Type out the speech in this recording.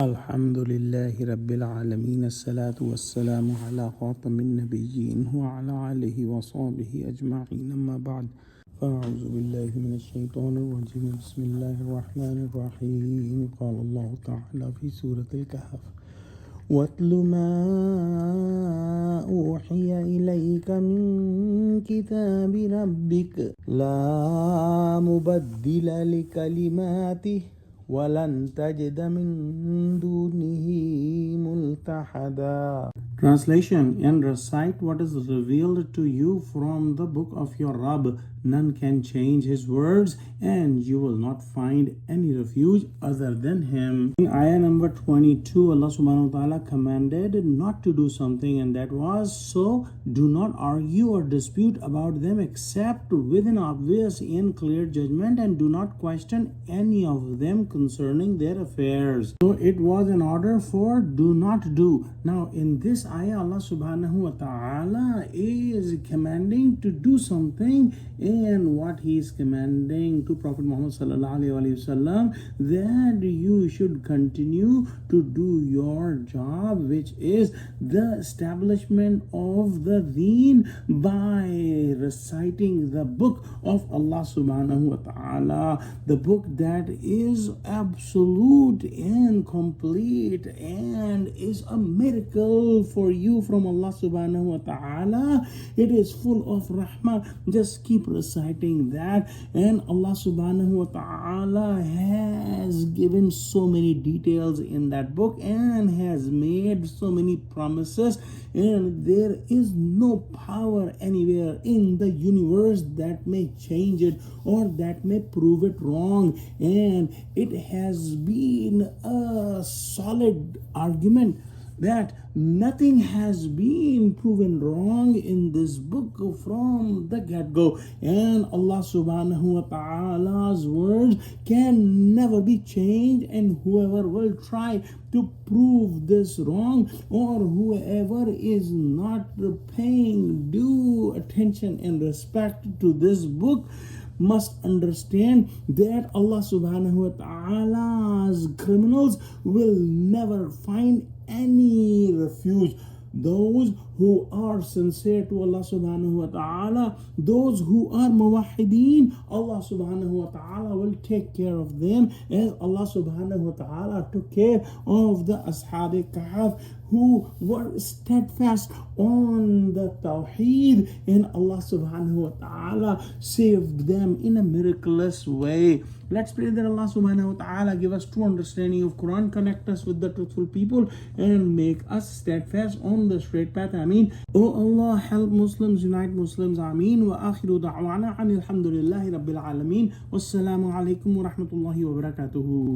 Alhamdulillahi Rabbil Alameen. As-salatu was-salamu ala khatamin nabiyyin wa ala alihi wa sahbihi ajma'in. Amma ba'd. Fa'a'udhu billahi minash shaitanir rajim. Bismillahir rahmanir rahim. Qala Allah ta'ala fi Surah Al-Kahaf. وَاتْلُ مَا أُوحِيَ إِلَيْكَ مِنْ كِتَابِ رَبِّكَ لَا مُبَدِّلَ لِكَلِمَاتِهِ وَلَنْ تَجِدَ مِنْ دُونِهِ مُلْتَحَدًا. Translation: and recite what is revealed to you from the book of your Rabb. None can change his words, and you will not find any refuge other than him. In ayah number 22, Allah subhanahu wa ta'ala commanded not to do something, and that was, so do not argue or dispute about them except with an obvious and clear judgment, and do not question any of them concerning their affairs. So it was an order for do not do. Now in this ayah, Allah subhanahu wa ta'ala is commanding to do something, and what he is commanding to Prophet Muhammad sallallahu alaihi wasallam, that you should continue to do your job, which is the establishment of the deen by reciting the book of Allah subhanahu wa ta'ala, the book that is absolute and complete and is a miracle for you from Allah subhanahu wa ta'ala. It is full of rahmah. Just keep reciting that, and Allah subhanahu wa ta'ala has given so many details in that book and has made so many promises, and there is no power anywhere in the universe that may change it or that may prove it wrong. And it has been a solid argument that nothing has been proven wrong in this book from the get-go, and Allah subhanahu wa ta'ala's words can never be changed, and whoever will try to prove this wrong, or whoever is not paying due attention and respect to this book, must understand that Allah subhanahu wa ta'ala's criminals will never find any refuge. Those who are sincere to Allah subhanahu wa ta'ala, those who are muwahideen, Allah subhanahu wa ta'ala will take care of them, as Allah subhanahu wa ta'ala took care of the Ashab al-Kahaf, who were steadfast on the Tawheed, and Allah subhanahu wa ta'ala saved them in a miraculous way. Let's pray that Allah subhanahu wa ta'ala give us true understanding of Quran, connect us with the truthful people, and make us steadfast on the straight path. Ameen. Oh Allah, help Muslims, unite Muslims. Ameen. Wa akhiru da'wana alhamdulillahi rabbil alameen. Wassalamu alaikum wa rahmatullahi wa barakatuhu.